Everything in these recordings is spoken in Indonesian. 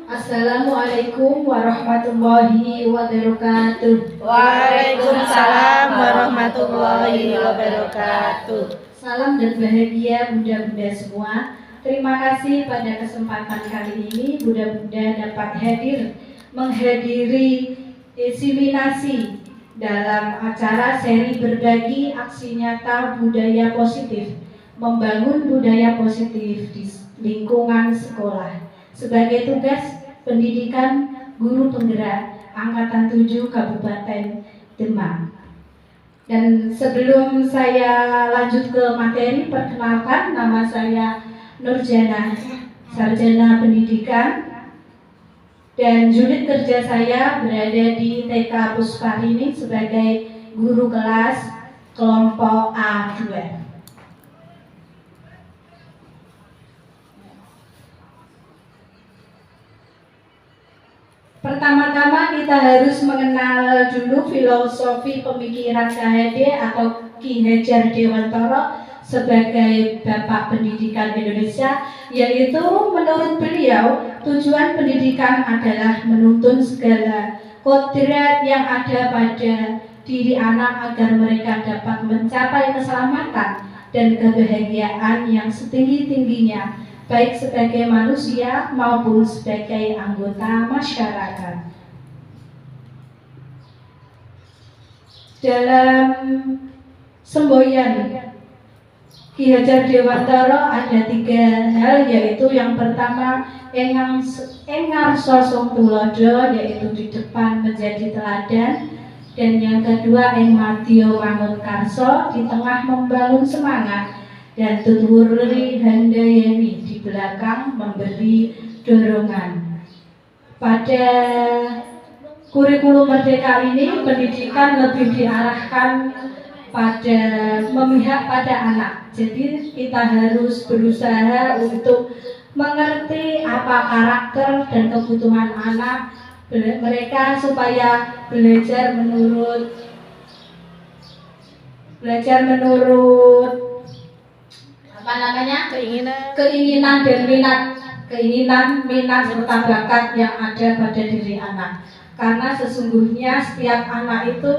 Assalamualaikum warahmatullahi wabarakatuh. Waalaikumsalam warahmatullahi wabarakatuh. Salam dan bahagia bunda-bunda semua. Terima kasih pada kesempatan kali ini bunda-bunda dapat menghadiri diseminasi dalam acara seri berbagi aksi nyata budaya positif, membangun budaya positif di lingkungan sekolah sebagai tugas pendidikan guru penggerak Angkatan 7 Kabupaten Demak. Dan sebelum saya lanjut ke materi, perkenalkan, nama saya Nurjana, sarjana pendidikan, dan unit kerja saya berada di TK Pusparini sebagai guru kelas kelompok A2. Pertama-tama kita harus mengenal dulu filosofi pemikiran KHD atau Ki Hajar Dewantara sebagai Bapak Pendidikan Indonesia, yaitu menurut beliau tujuan pendidikan adalah menuntun segala kodrat yang ada pada diri anak agar mereka dapat mencapai keselamatan dan kebahagiaan yang setinggi-tingginya, baik sebagai manusia maupun sebagai anggota masyarakat. Dalam semboyan Ki Hajar Dewantara ada 3 hal, yaitu yang pertama engar sosong tulodo, yaitu di depan menjadi teladan, dan yang kedua ing madya wangun karso, di tengah membangun semangat, dan tuturi handayani, di belakang memberi dorongan. Pada kurikulum merdeka ini pendidikan lebih diarahkan pada memihak pada anak. Jadi kita harus berusaha untuk mengerti apa karakter dan kebutuhan anak mereka supaya belajar menurut keinginan dan minat serta bakat yang ada pada diri anak. Karena sesungguhnya setiap anak itu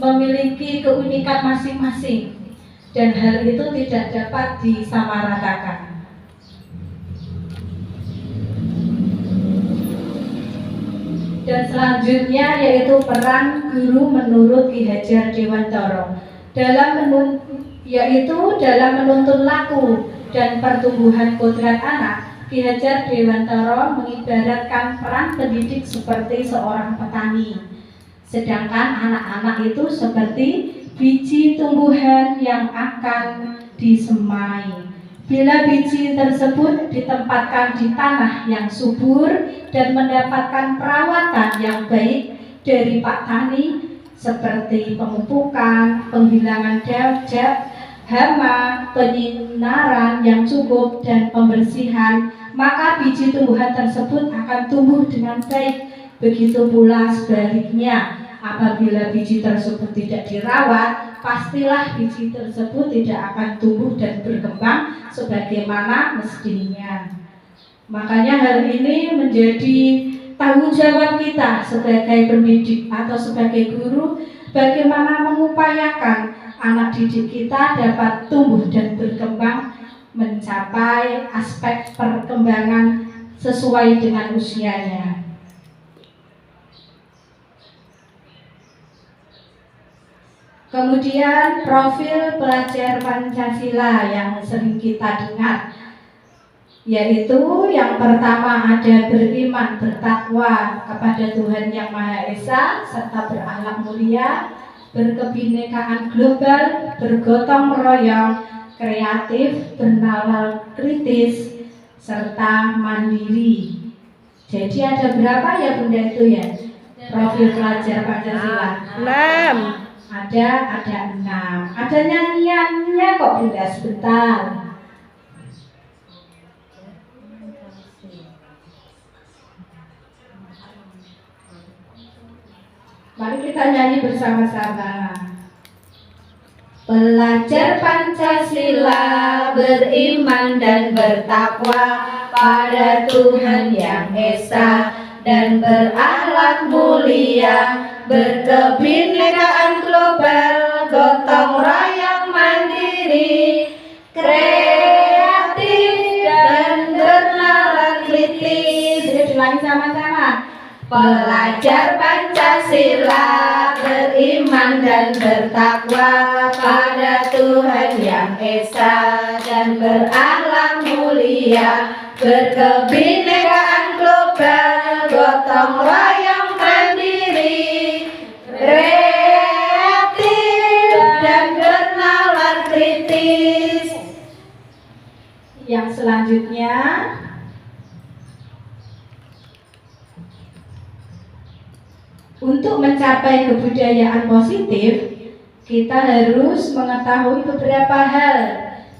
memiliki keunikan masing-masing dan hal itu tidak dapat disamaratakan. Dan selanjutnya yaitu peran guru menurut Ki Hajar Dewantara dalam menuntun laku dan pertumbuhan kodrat anak. Ki Hajar Dewantara mengibaratkan peran pendidik seperti seorang petani, sedangkan anak-anak itu seperti biji tumbuhan yang akan disemai. Bila biji tersebut ditempatkan di tanah yang subur dan mendapatkan perawatan yang baik dari Pak Tani seperti pemupukan, penghilangan hama, penyinaran yang cukup, dan pembersihan, maka biji tumbuhan tersebut akan tumbuh dengan baik. Begitu pula sebaliknya, apabila biji tersebut tidak dirawat, pastilah biji tersebut tidak akan tumbuh dan berkembang sebagaimana mestinya. Makanya hal ini menjadi tanggung jawab kita sebagai pendidik atau sebagai guru, bagaimana mengupayakan anak didik kita dapat tumbuh dan berkembang mencapai aspek perkembangan sesuai dengan usianya. Kemudian profil pelajar Pancasila yang sering kita dengar, yaitu yang pertama ada beriman, bertakwa kepada Tuhan Yang Maha Esa, serta berakhlak mulia, berkebinekaan global, bergotong royong, kreatif, bernalar kritis, serta mandiri. Jadi ada berapa ya bunda itu ya profil pelajar Pancasila? 6. Ada 6. Ada nyanyiannya kok bunda, sebentar. Mari kita nyanyi bersama-sama. Pelajar Pancasila beriman dan bertakwa pada Tuhan yang esa dan berakhlak mulia, berkebinekaan global, gotong royong mandiri, kreatif dan bernalar kritis. Ulangi sama-sama. Pelajar Pancasila, beriman dan bertakwa pada Tuhan yang esa dan berakhlak mulia, berkebinekaan global, gotong royong mandiri, kreatif dan bernalar kritis. Yang selanjutnya, untuk mencapai kebudayaan positif, kita harus mengetahui beberapa hal.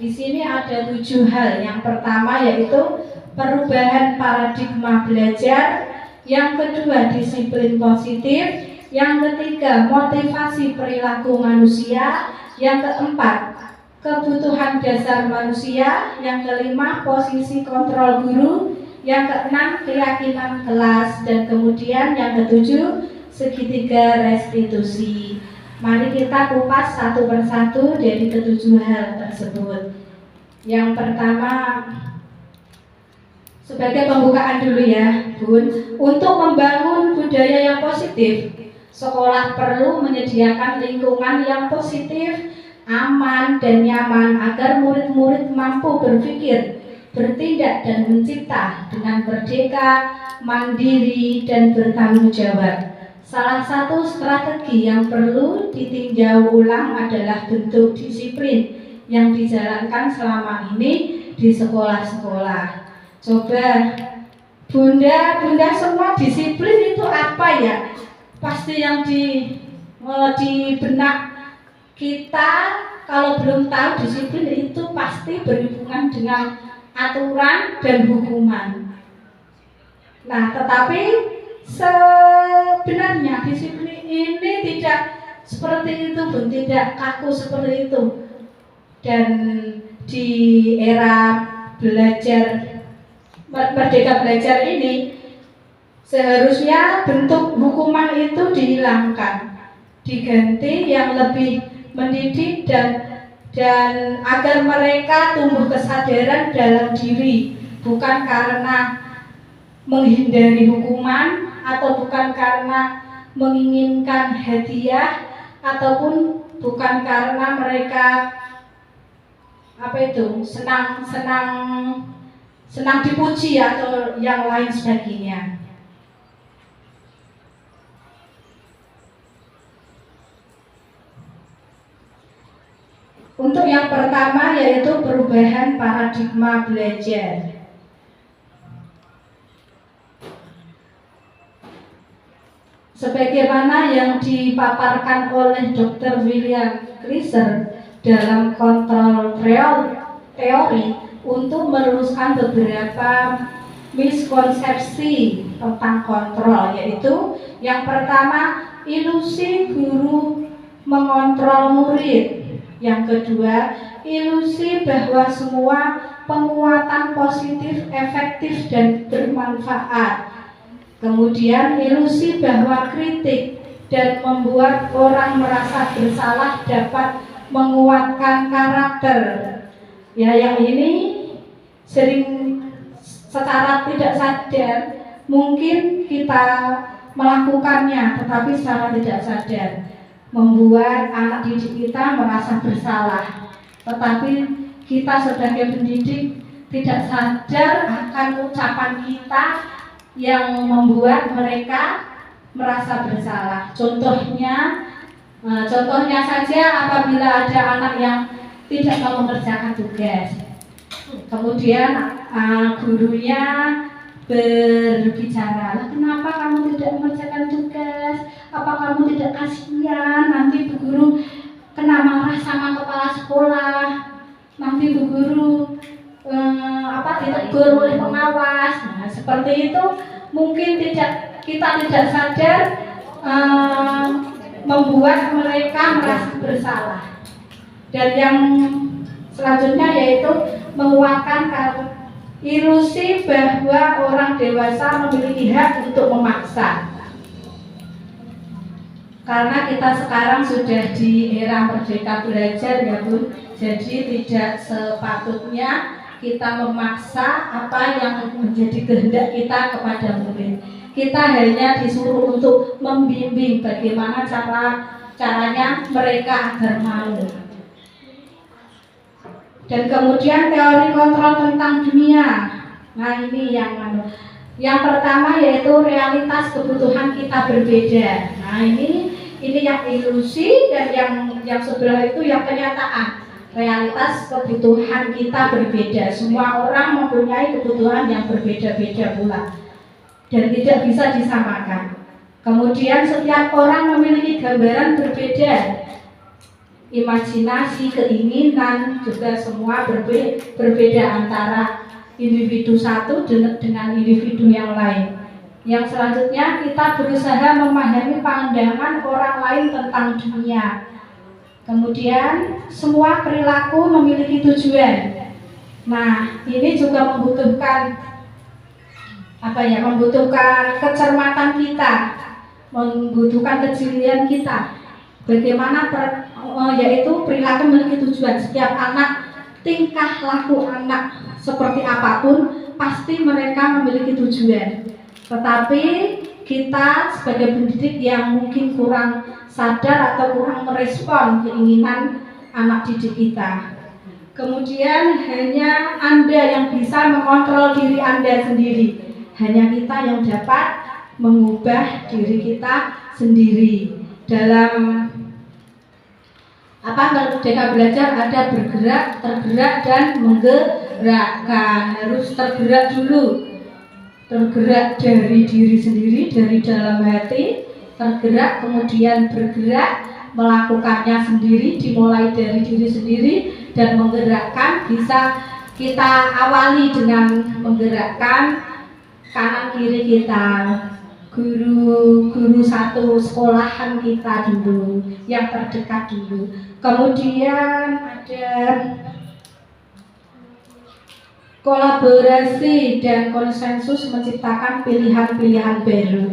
Di sini ada 7 hal. Yang pertama yaitu perubahan paradigma belajar, yang kedua disiplin positif, yang ketiga motivasi perilaku manusia, yang keempat kebutuhan dasar manusia, yang kelima posisi kontrol guru, yang keenam keyakinan kelas, dan kemudian yang ketujuh segitiga restitusi. Mari kita kupas satu persatu dari ketujuh hal tersebut. Yang pertama, sebagai pembukaan dulu ya, Bun, untuk membangun budaya yang positif, sekolah perlu menyediakan lingkungan yang positif, aman dan nyaman agar murid-murid mampu berpikir, bertindak dan mencipta dengan merdeka, mandiri dan bertanggung jawab. Salah satu strategi yang perlu ditinjau ulang adalah bentuk disiplin yang dijalankan selama ini di sekolah-sekolah. Coba bunda semua, disiplin itu apa ya? Pasti yang di benak kita, kalau belum tahu disiplin itu pasti berhubungan dengan aturan dan hukuman. Nah, tetapi sebenarnya disiplin ini tidak seperti itu, Bun, tidak kaku seperti itu. Dan di era belajar merdeka belajar ini seharusnya bentuk hukuman itu dihilangkan, diganti yang lebih mendidik dan agar mereka tumbuh kesadaran dalam diri, bukan karena menghindari hukuman atau bukan karena menginginkan hadiah ataupun bukan karena mereka senang dipuji atau yang lain sebagainya. Untuk yang pertama yaitu perubahan paradigma belajar. Sebagaimana yang dipaparkan oleh Dr. William Glasser dalam kontrol teori untuk meluruskan beberapa miskonsepsi tentang kontrol, yaitu yang pertama ilusi guru mengontrol murid, yang kedua ilusi bahwa semua penguatan positif efektif dan bermanfaat, kemudian ilusi bahwa kritik dan membuat orang merasa bersalah dapat menguatkan karakter. Ya, yang ini sering secara tidak sadar mungkin kita melakukannya, tetapi secara tidak sadar membuat anak didik kita merasa bersalah. Tetapi kita sebagai pendidik tidak sadar akan ucapan kita yang membuat mereka merasa bersalah. Contohnya saja apabila ada anak yang tidak mau mengerjakan tugas, kemudian gurunya berbicara, "Lah, kenapa kamu tidak mengerjakan tugas? Apa kamu tidak kasihan nanti Bu Guru kena marah sama kepala sekolah, nanti Bu Guru ditegur oleh pengawas." Nah, seperti itu mungkin kita tidak sadar membuat mereka merasa bersalah. Dan yang selanjutnya yaitu menguatkan Ilusi bahwa orang dewasa memiliki hak untuk memaksa. Karena kita sekarang sudah di era merdeka belajar ya Bun. Jadi tidak sepatutnya kita memaksa apa yang menjadi kehendak kita kepada murid. Kita hanya disuruh untuk membimbing bagaimana caranya mereka agar mau. Dan kemudian teori kontrol tentang dunia. Nah ini yang pertama yaitu realitas kebutuhan kita berbeda. Nah ini yang ilusi, dan yang sebelah itu yang kenyataan. Realitas kebutuhan kita berbeda. Semua orang mempunyai kebutuhan yang berbeda-beda pula dan tidak bisa disamakan. Kemudian setiap orang memiliki gambaran berbeda. Imajinasi, keinginan juga semua berbeda antara individu satu dengan individu yang lain. Yang selanjutnya kita berusaha memahami pandangan orang lain tentang dunia. Kemudian semua perilaku memiliki tujuan. Nah, ini juga membutuhkan membutuhkan kecermatan kita, membutuhkan kejelian kita. Bagaimana yaitu perilaku memiliki tujuan. Setiap anak, tingkah laku anak seperti apapun pasti mereka memiliki tujuan. Tetapi kita sebagai pendidik yang mungkin kurang sadar atau kurang merespon keinginan anak didik kita. Kemudian hanya Anda yang bisa mengontrol diri Anda sendiri. Hanya kita yang dapat mengubah diri kita sendiri. Dalam merdeka belajar ada bergerak, tergerak, dan menggerakkan. Harus tergerak dulu. Tergerak dari diri sendiri, dari dalam hati, tergerak, kemudian bergerak, melakukannya sendiri, dimulai dari diri sendiri, dan menggerakkan. Bisa kita awali dengan menggerakkan kanan kiri kita, guru satu sekolahan kita dulu, yang terdekat dulu. Kemudian ada kolaborasi dan konsensus menciptakan pilihan-pilihan baru.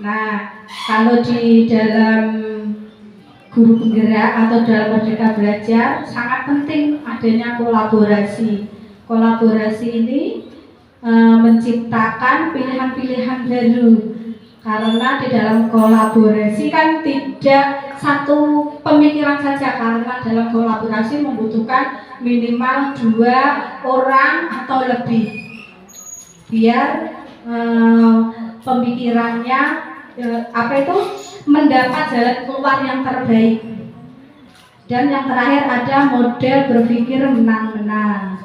Nah, kalau di dalam guru penggerak atau dalam merdeka belajar sangat penting adanya kolaborasi. Kolaborasi ini menciptakan pilihan-pilihan baru. Karena di dalam kolaborasi kan tidak satu pemikiran saja, karena dalam kolaborasi membutuhkan minimal 2 orang atau lebih biar pemikirannya mendapat jalan keluar yang terbaik. Dan yang terakhir ada model berpikir menang-menang.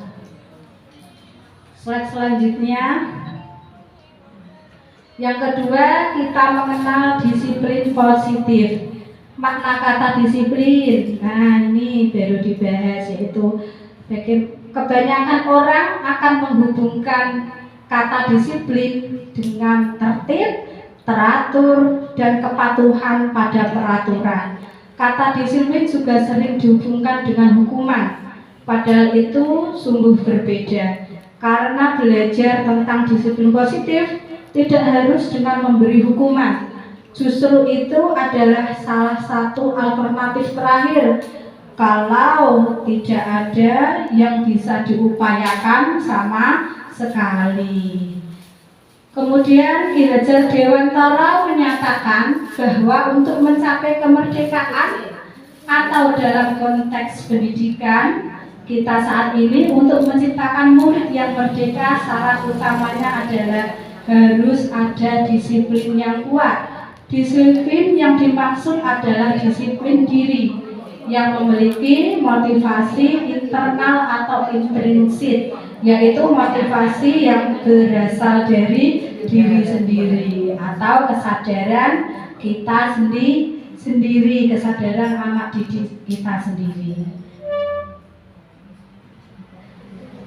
Slide selanjutnya. Yang kedua, kita mengenal disiplin positif. Makna kata disiplin, nah ini baru dibahas, yaitu kebanyakan orang akan menghubungkan kata disiplin dengan tertib, teratur, dan kepatuhan pada peraturan. Kata disiplin juga sering dihubungkan dengan hukuman, padahal itu sungguh berbeda. Karena belajar tentang disiplin positif tidak harus dengan memberi hukuman. Justru itu adalah salah satu alternatif terakhir kalau tidak ada yang bisa diupayakan sama sekali. Kemudian Ki Hajar Dewantara menyatakan bahwa untuk mencapai kemerdekaan atau dalam konteks pendidikan kita saat ini, untuk menciptakan murid yang merdeka, syarat utamanya adalah harus ada disiplin yang kuat. Disiplin yang dimaksud adalah disiplin diri yang memiliki motivasi internal atau intrinsik, yaitu motivasi yang berasal dari diri sendiri atau kesadaran kita sendiri, kesadaran anak didik kita sendiri.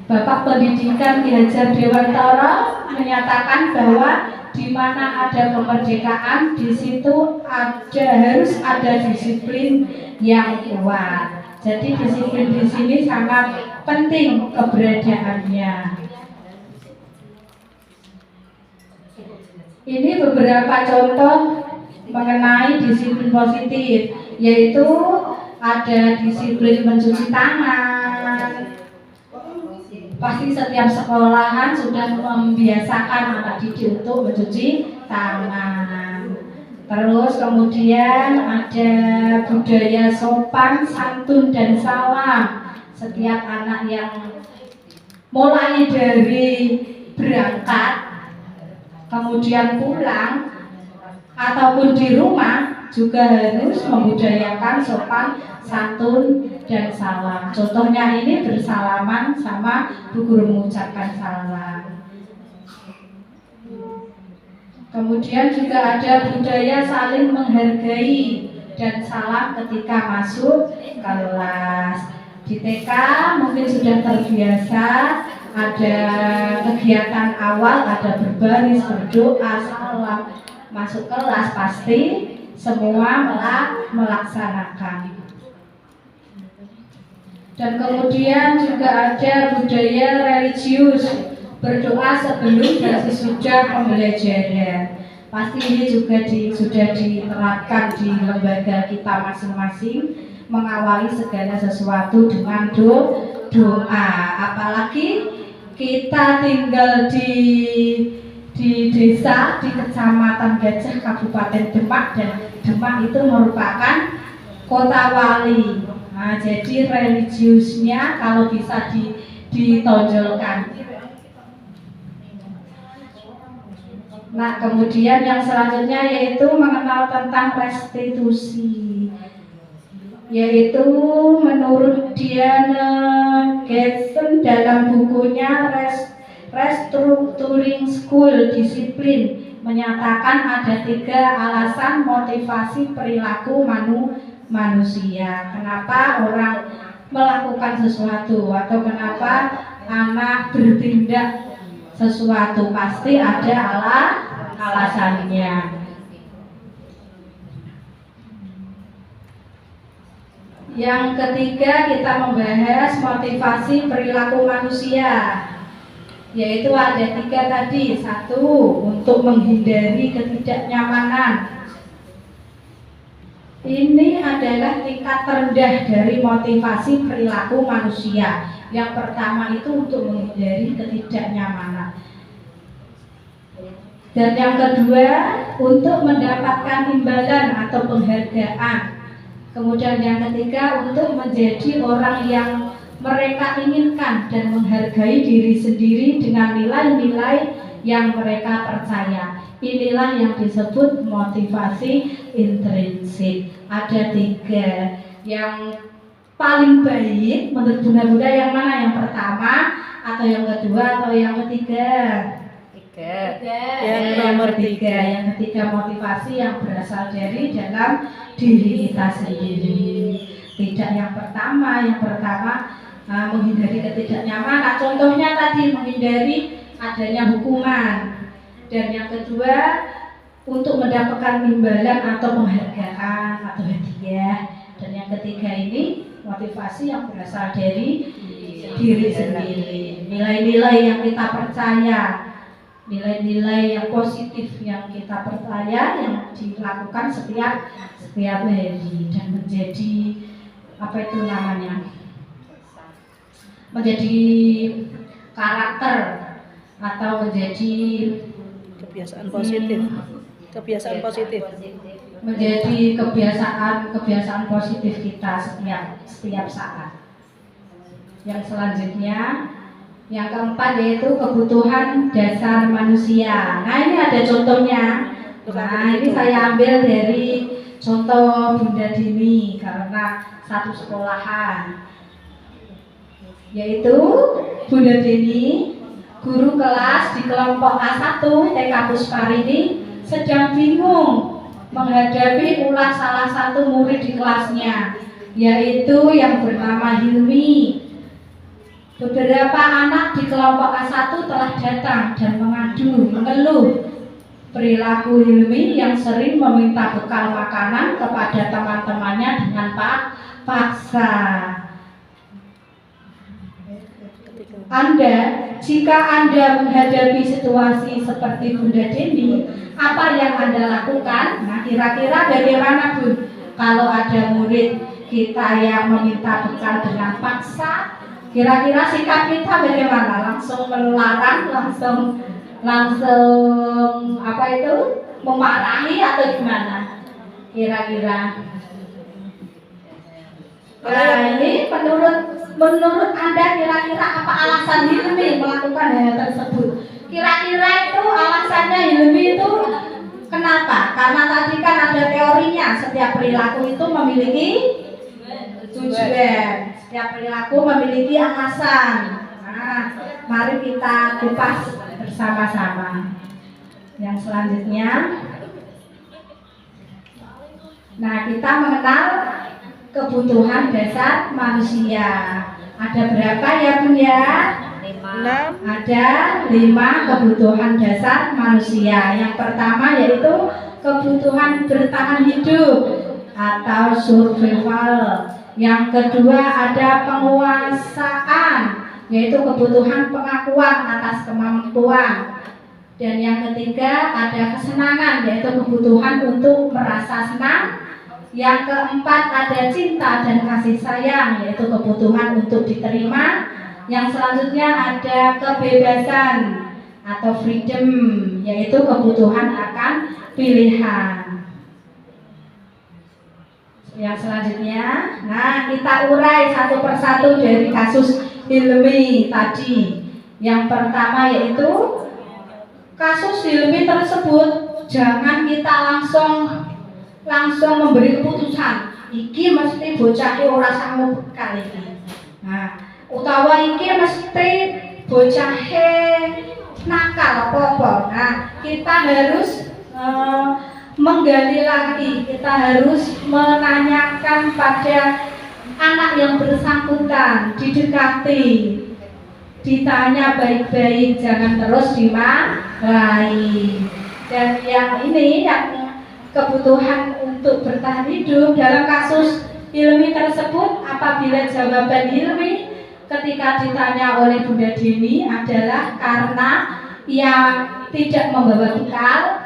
Bapak Pendidikan Ki Hajar Dewantara menyatakan bahwa di mana ada kemerdekaan, di situ harus ada disiplin yang kuat. Jadi disiplin di sini sangat penting keberadaannya. Ini beberapa contoh mengenai disiplin positif, yaitu ada disiplin mencuci tangan. Pasti setiap sekolahan sudah membiasakan anak didik untuk mencuci tangan. Terus kemudian ada budaya sopan, santun, dan salam. Setiap anak yang mulai dari berangkat, kemudian pulang, ataupun di rumah juga harus membudayakan sopan, santun, dan salam. Contohnya ini bersalaman sama bu guru mengucapkan salam. Kemudian juga ada budaya saling menghargai dan salam ketika masuk kelas. Di TK mungkin sudah terbiasa ada kegiatan awal, ada berbaris, berdoa, salam. Masuk kelas pasti semua melaksanakan. Dan kemudian juga ada budaya religius, berdoa sebelum dan sesudah pembelajaran. Pasti ini juga sudah diterapkan di lembaga kita masing-masing, mengawali segala sesuatu dengan doa. Apalagi kita tinggal di desa, di Kecamatan Gajah, Kabupaten Demak, dan Demak itu merupakan kota wali. Nah, jadi religiusnya kalau bisa ditonjolkan. Nah, kemudian yang selanjutnya yaitu mengenal tentang restitusi, yaitu menurut Diana Getsen dalam bukunya Restructuring School Discipline menyatakan ada 3 alasan motivasi perilaku manusia. Kenapa orang melakukan sesuatu atau kenapa anak bertindak sesuatu, pasti ada alasannya. Yang ketiga kita membahas motivasi perilaku manusia, yaitu ada 3 tadi. 1, untuk menghindari ketidaknyamanan. Ini adalah tingkat terendah dari motivasi perilaku manusia. Yang pertama itu untuk menghindari ketidaknyamanan. Dan yang kedua untuk mendapatkan imbalan atau penghargaan. Kemudian yang ketiga untuk menjadi orang yang mereka inginkan dan menghargai diri sendiri dengan nilai-nilai yang mereka percaya. Inilah yang disebut motivasi intrinsik. Ada 3. Yang paling baik menurut bunda-bunda yang mana? Yang pertama atau yang kedua atau yang ketiga? Yang nomor 3. Yang ketiga motivasi yang berasal dari dalam diri kita sendiri. Tidak yang pertama. Yang pertama menghindari ketidaknyamanan. Contohnya tadi menghindari adanya hukuman. Dan yang kedua untuk mendapatkan imbalan atau penghargaan atau hadiah. Dan yang ketiga ini motivasi yang berasal dari diri sendiri. Nilai-nilai yang kita percaya, nilai-nilai yang positif yang kita percaya, yang dilakukan setiap hari dan menjadi apa itu namanya, menjadi karakter atau menjadi kebiasaan positif. Kebiasaan positif. Menjadi kebiasaan positif kita setiap saat. Yang selanjutnya, yang keempat yaitu kebutuhan dasar manusia. Nah, ini ada contohnya. Nah, ini saya ambil dari contoh Bunda Dini karena satu sekolahan. Yaitu Bunda Dini, guru kelas di kelompok A1 TK Pusparini sedang bingung menghadapi ulah salah satu murid di kelasnya, yaitu yang bernama Hilmi. Beberapa anak di kelompok A1 telah datang dan mengeluh perilaku Hilmi yang sering meminta bekal makanan kepada teman-temannya dengan paksa. Anda jika Anda menghadapi situasi seperti Bunda Deni, apa yang Anda lakukan? Nah, kira-kira bagaimana, Bu? Kalau ada murid kita yang meminta bekal dengan paksa, kira-kira sikap kita bagaimana? Langsung melarang, langsung apa itu? Memarahi atau gimana? Kira-kira. Nah, ini menurut Anda kira-kira apa alasan Hilmi melakukan hal tersebut? Kira-kira itu alasannya Hilmi itu kenapa? Karena tadi kan ada teorinya, setiap perilaku itu memiliki tujuan. Setiap perilaku memiliki alasan. Nah, mari kita kupas bersama-sama. Yang selanjutnya, nah, kita mengenal kebutuhan dasar manusia. Ada berapa ya, Bu ya? 6. Ada 5 kebutuhan dasar manusia. Yang pertama yaitu kebutuhan bertahan hidup atau survival. Yang kedua ada penguasaan, yaitu kebutuhan pengakuan atas kemampuan. Dan yang ketiga ada kesenangan, yaitu kebutuhan untuk merasa senang. Yang keempat ada cinta dan kasih sayang, yaitu kebutuhan untuk diterima. Yang selanjutnya ada kebebasan atau freedom, yaitu kebutuhan akan pilihan. Yang selanjutnya, nah kita urai satu persatu dari kasus Hilmi tadi. Yang pertama yaitu kasus Hilmi tersebut, jangan kita langsung memberi keputusan. Iki mesti bocah ora sanggup bekal iki. Nah, utawa iki mesti bocah nakal apa-apa. Nah, kita harus menggali lagi. Kita harus menanyakan pada anak yang bersangkutan, didekati, ditanya baik-baik, jangan terus dimarahi. Dan yang ini yang kebutuhan untuk bertahan hidup dalam kasus Hilmi tersebut, apabila jawaban Hilmi ketika ditanya oleh Bunda Deni adalah karena ia tidak membawa bekal,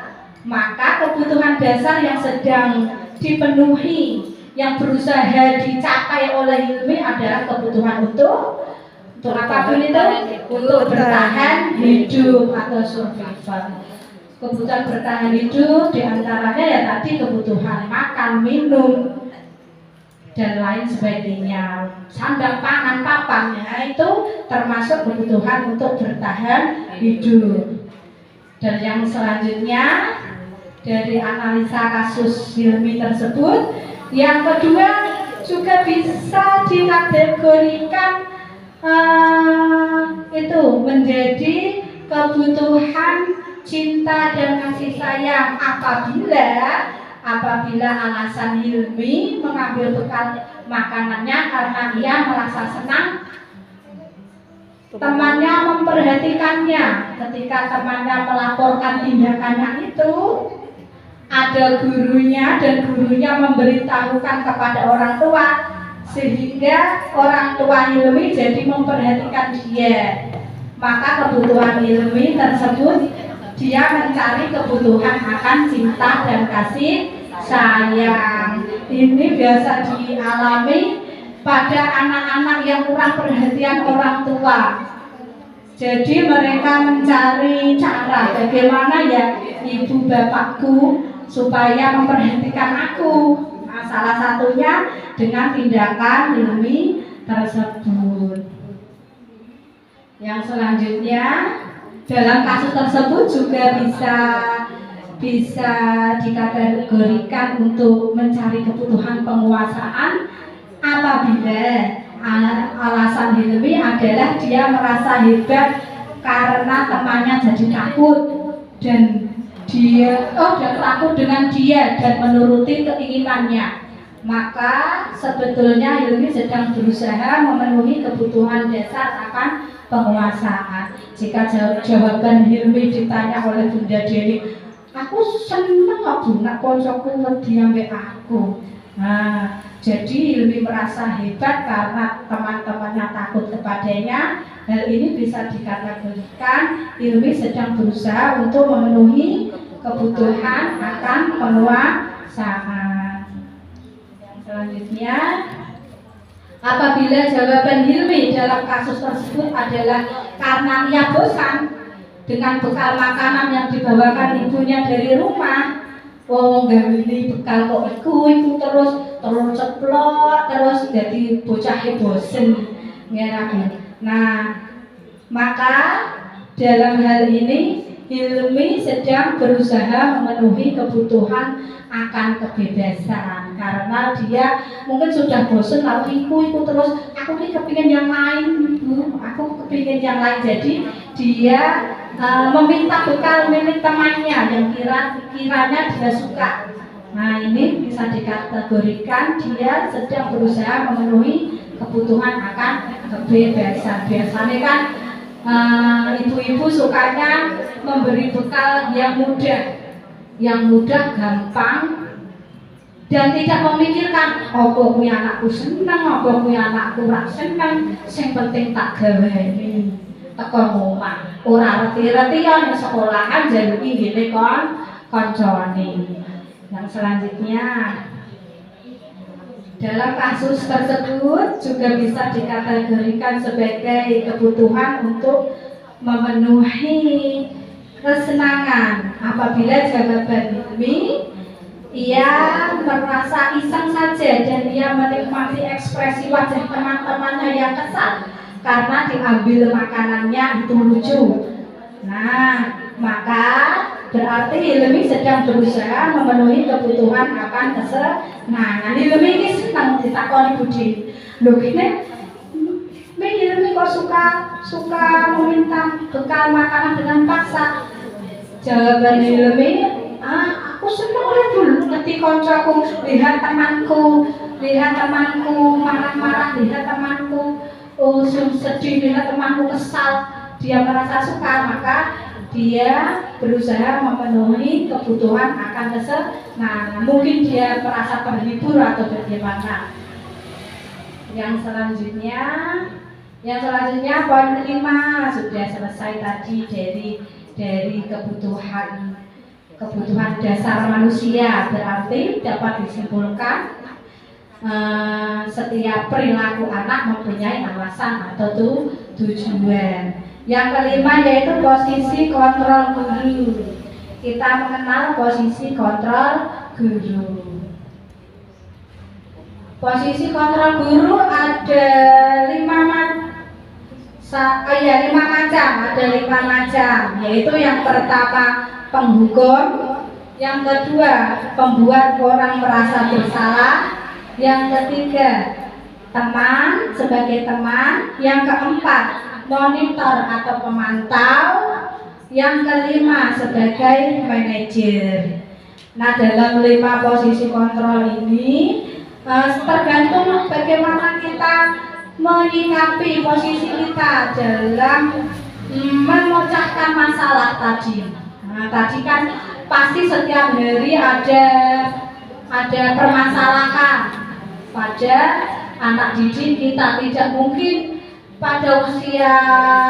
maka kebutuhan dasar yang sedang dipenuhi, yang berusaha dicapai oleh Hilmi adalah kebutuhan untuk apapun itu, untuk bertahan hidup atau survival. Kebutuhan bertahan hidup diantaranya ya tadi kebutuhan makan, minum, dan lain sebagainya. Sandang, pangan, papan, ya, itu termasuk kebutuhan untuk bertahan hidup. Dan yang selanjutnya dari analisa kasus Hilmi tersebut, yang kedua juga bisa dikategorikan itu menjadi kebutuhan cinta dan kasih sayang apabila alasan Hilmi mengambil bekal makanannya karena ia merasa senang temannya memperhatikannya. Ketika temannya melaporkan tindakannya itu, ada gurunya dan gurunya memberitahukan kepada orang tua, sehingga orang tua Hilmi jadi memperhatikan dia. Maka kebutuhan Hilmi tersebut, dia mencari kebutuhan akan cinta dan kasih sayang. Ini biasa dialami pada anak-anak yang kurang perhatian orang tua. Jadi mereka mencari cara bagaimana ya ibu bapakku supaya memperhatikan aku. Nah, salah satunya dengan tindakan Hilmi tersebut. Yang selanjutnya dalam kasus tersebut juga bisa dikategorikan untuk mencari kebutuhan penguasaan apabila alasan Hilmi adalah dia merasa hebat karena temannya jadi takut dan dia takut dengan dia dan menuruti keinginannya. Maka sebetulnya Hilmi sedang berusaha memenuhi kebutuhan dasar akan penguasaan. Jika jawaban Hilmi ditanya oleh Bunda Deni, aku seneng kok Bu nak koncoku wedi ambek aku. Nah, jadi Hilmi merasa hebat karena teman-temannya takut kepadanya. Hal ini bisa dikategorikan Hilmi sedang berusaha untuk memenuhi kebutuhan akan penguasaan. Yang selanjutnya, apabila jawaban Hilmi dalam kasus tersebut adalah karena ia bosan dengan bekal makanan yang dibawakan ibunya dari rumah, oh nggak ini bekal kok iku terus ceplok terus jadi bocah bosen ngeragu. Nah, maka dalam hal ini Hilmi sedang berusaha memenuhi kebutuhan akan kebebasan karena dia mungkin sudah bosen lalu iku terus aku ini kepingin yang lain Bu, aku kepingin yang lain. Jadi dia meminta bekal milik temannya yang kiranya dia suka. Nah, ini bisa dikategorikan dia sedang berusaha memenuhi kebutuhan akan kebebasan. Biasanya kan ibu-ibu sukanya memberi bekal yang mudah, gampang, dan tidak memikirkan apa kuwi anakku seneng, apa kuwi anakku ora seneng, sing penting tak gaweni teko omah. Ora reti-reti ya ning sekolahan jaluki ngene koncone. Yang selanjutnya, dalam kasus tersebut juga bisa dikategorikan sebagai kebutuhan untuk memenuhi kesenangan. Apabila jawaban Hilmi, ia merasa iseng saja dan ia menikmati ekspresi wajah teman-temannya yang kesal karena diambil makanannya itu lucu. Nah, maka berarti Hilmi sedang berusaha memenuhi kebutuhan akan kesenangan. Hilmi ini senang ditakoni Budi. Loh gini, Hilmi kok suka meminta bekal makanan dengan paksa? Jawaban Hilmi, aku senang dulu ngerti koncoku, lihat temanku marah-marah, lihat temanku sedih, lihat temanku kesal, dia merasa suka, maka dia berusaha memenuhi kebutuhan akan kesenangan. Mungkin dia merasa terhibur atau bagaimana. Yang selanjutnya poin 5 sudah selesai tadi dari kebutuhan dasar manusia. Berarti dapat disimpulkan setiap perilaku anak mempunyai alasan atau tujuan. Yang kelima yaitu posisi kontrol guru. Kita mengenal posisi kontrol guru. Posisi kontrol guru ada 5 macam, yaitu yang pertama penghukum, yang kedua pembuat orang merasa bersalah, yang ketiga teman sebagai teman, yang keempat monitor atau pemantau, yang kelima sebagai manajer. Nah, dalam 5 posisi kontrol ini tergantung bagaimana kita menyikapi posisi kita dalam memecahkan masalah tadi. Nah, tadi kan pasti setiap hari ada permasalahan pada anak didik kita. Tidak mungkin pada usia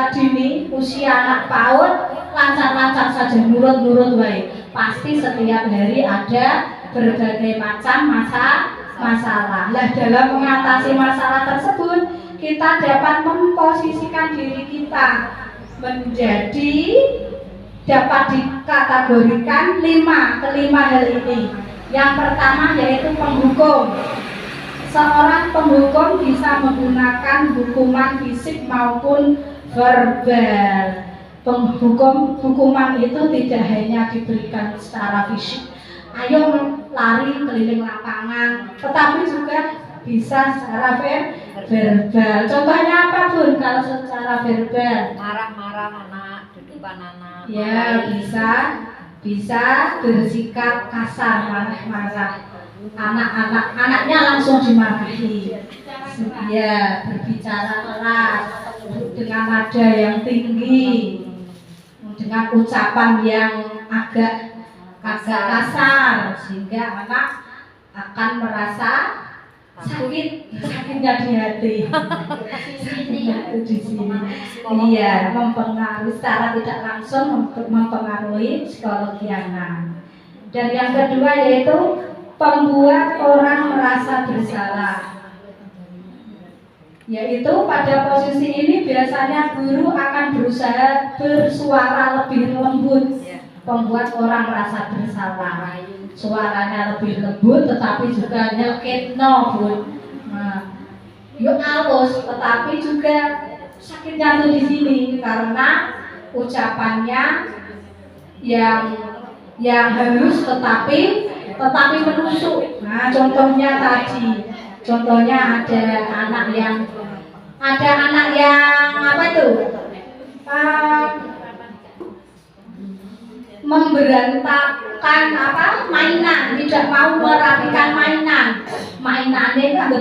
dini, usia anak PAUD lancar-lancar saja, nurut-nurut baik. Pasti setiap hari ada berbagai macam masalah. Nah, dalam mengatasi masalah tersebut, kita dapat memposisikan diri kita menjadi dapat dikategorikan kelima hal ini. Yang pertama yaitu penghukum. Seorang penghukum bisa menggunakan hukuman fisik maupun verbal. Hukuman itu tidak hanya diberikan secara fisik, ayo lari keliling lapangan, tetapi juga bisa secara verbal. Contohnya apa Bun kalau secara verbal? Marah-marah anak, dudukan anak. Ya, bisa bersikap kasar, marah-marah. Anaknya langsung dimarahi. Ya, berbicara keras dengan nada yang tinggi, dengan ucapan yang agak kasar, sehingga anak akan merasa sakitnya di hati. Di sini. Iya, mempengaruhi secara tidak langsung mempengaruhi psikologi anak. Dan yang kedua yaitu pembuat orang merasa bersalah. Yaitu pada posisi ini biasanya guru akan berusaha bersuara lebih lembut, membuat orang merasa bersalah. Suaranya lebih lembut tetapi juga nyelkitno, Bun. Nah, yo halus tetapi juga sakitnya tuh di sini karena ucapannya yang halus tetapi menusuk. Nah, contohnya ada anak yang apa itu? Memberantakan mainan, tidak mau merapikan mainannya kan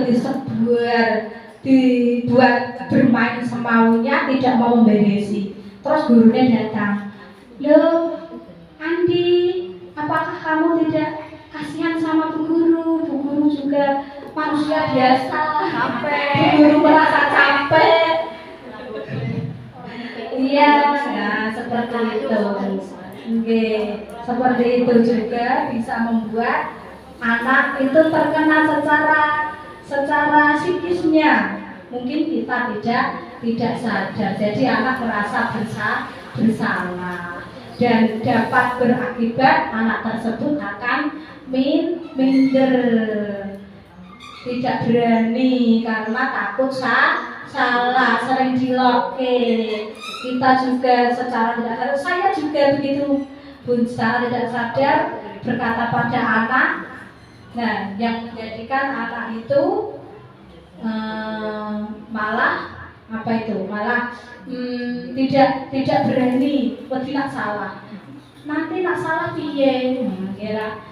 dibuat bermain semaunya, tidak mau memberesi. Terus gurunya datang, "Loh, Andi, apakah kamu tidak kasihan sama Bu Guru? Bu Guru juga manusia biasa, capek. Bu Guru merasa capek." Iya, nah seperti itu. Oke, seperti itu juga bisa membuat anak itu terkena secara psikisnya. Mungkin kita tidak sadar. Jadi anak merasa bersalah dan dapat berakibat anak tersebut akan minder, tidak berani karena takut salah, sering diloke. Kita juga secara tidak sadar, saya juga begitu, Bun, secara tidak sadar berkata pada anak. Nah, yang menjadikan anak itu malah tidak berani, tidak salah. Nanti nak salah piye? Kira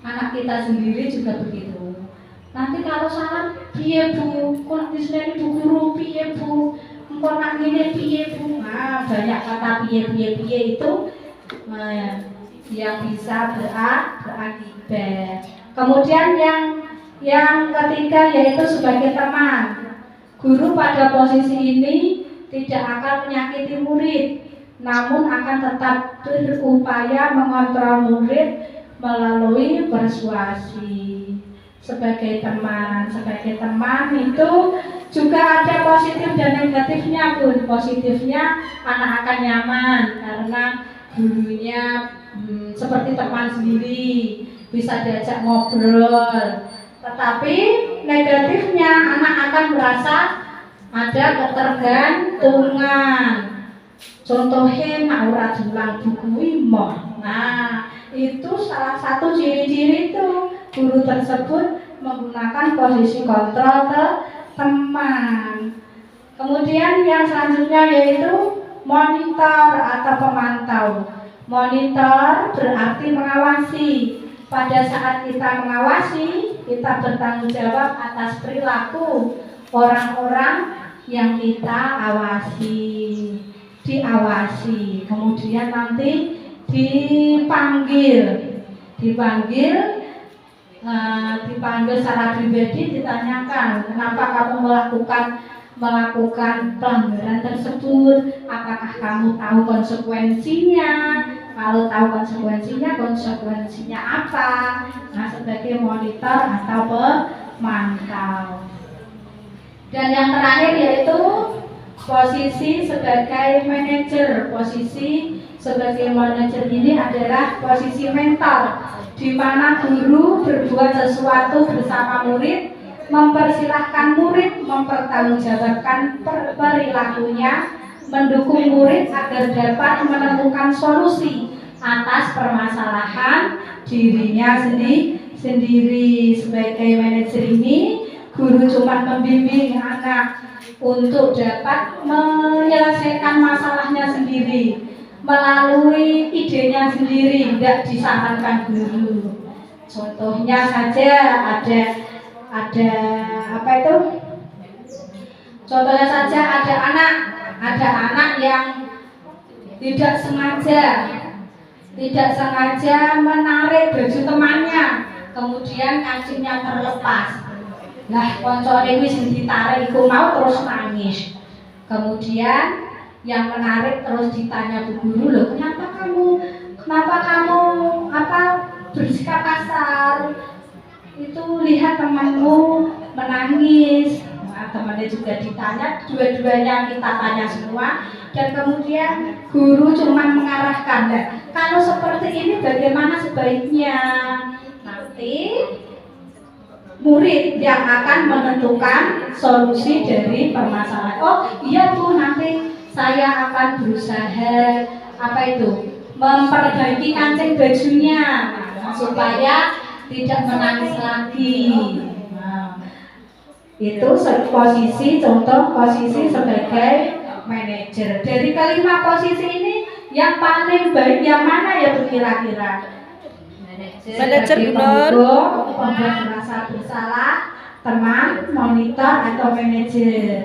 anak kita sendiri juga begitu. Nanti kalau salah piye Bu? Kok disini Bu Guru piye Bu? Kok nak ngene piye Bu? Nah, banyak kata piye itu yang bisa berakibat. Kemudian yang ketiga yaitu sebagai teman. Guru pada posisi ini tidak akan menyakiti murid, namun akan tetap berupaya mengontrol murid melalui persuasi. Sebagai teman itu juga ada positif dan negatifnya, Bun. Positifnya anak akan nyaman karena gurunya seperti teman sendiri, bisa diajak ngobrol. Tetapi negatifnya anak akan merasa ada ketergantungan. Contohnya nak ora dulang buku imoh. Nah, itu salah satu ciri-ciri itu guru tersebut menggunakan posisi kontrol ke teman. Kemudian yang selanjutnya yaitu monitor atau pemantau. Monitor berarti mengawasi. Pada saat kita mengawasi, kita bertanggung jawab atas perilaku orang-orang yang kita diawasi. Kemudian nanti dipanggil secara pribadi, ditanyakan kenapa kamu melakukan pelanggaran tersebut, apakah kamu tahu konsekuensinya? Kalau tahu konsekuensinya apa? Nah, sebagai monitor atau pemantau. Dan yang terakhir yaitu posisi sebagai manajer. Posisi sebagai manajer ini adalah posisi mentor, di mana guru berbuat sesuatu bersama murid, mempersilahkan murid mempertanggungjawabkan perilakunya, mendukung murid agar dapat menemukan solusi atas permasalahan dirinya sendiri. Sebagai manajer ini, guru cuma membimbing anak untuk dapat menyelesaikan masalahnya sendiri melalui idenya sendiri, tidak disarankan guru. Contohnya saja ada apa itu? Contohnya saja ada anak yang tidak sengaja menarik baju temannya kemudian kancingnya terlepas. Lah koncone wis ditarik iku mau terus nangis. Kemudian yang menarik terus ditanya Bu Guru, loh kenapa kamu bersikap kasar? Itu lihat temanmu menangis. Nah, temannya juga ditanya, dua-duanya kita tanya semua, dan kemudian guru cuma mengarahkan, nah, kalau seperti ini bagaimana sebaiknya? Nanti murid yang akan menentukan solusi dari permasalahan. Oh iya Bu, nanti saya akan berusaha memperbaiki kancing bajunya, supaya tidak menangis lagi. Nah, itu contoh posisi sebagai manajer. Dari kelima posisi ini yang paling baik yang mana ya Bu kira-kira? Manajer benar. Pembuat merasa bersalah, teman, monitor atau manajer.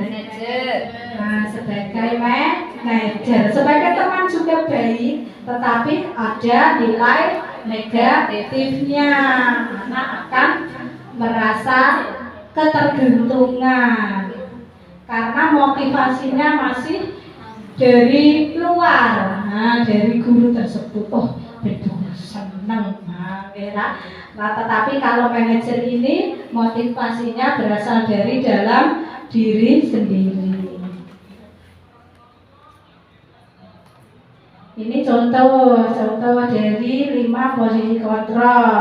Nah, sebagai manajer, sebagai teman juga baik, tetapi ada nilai negatifnya. Anak akan merasa ketergantungan karena motivasinya masih dari luar, dari guru tersebut. Oh, betul, senang. Nah, tetapi kalau manajer ini motivasinya berasal dari dalam diri sendiri. Ini contoh dari 5 posisi kontrol.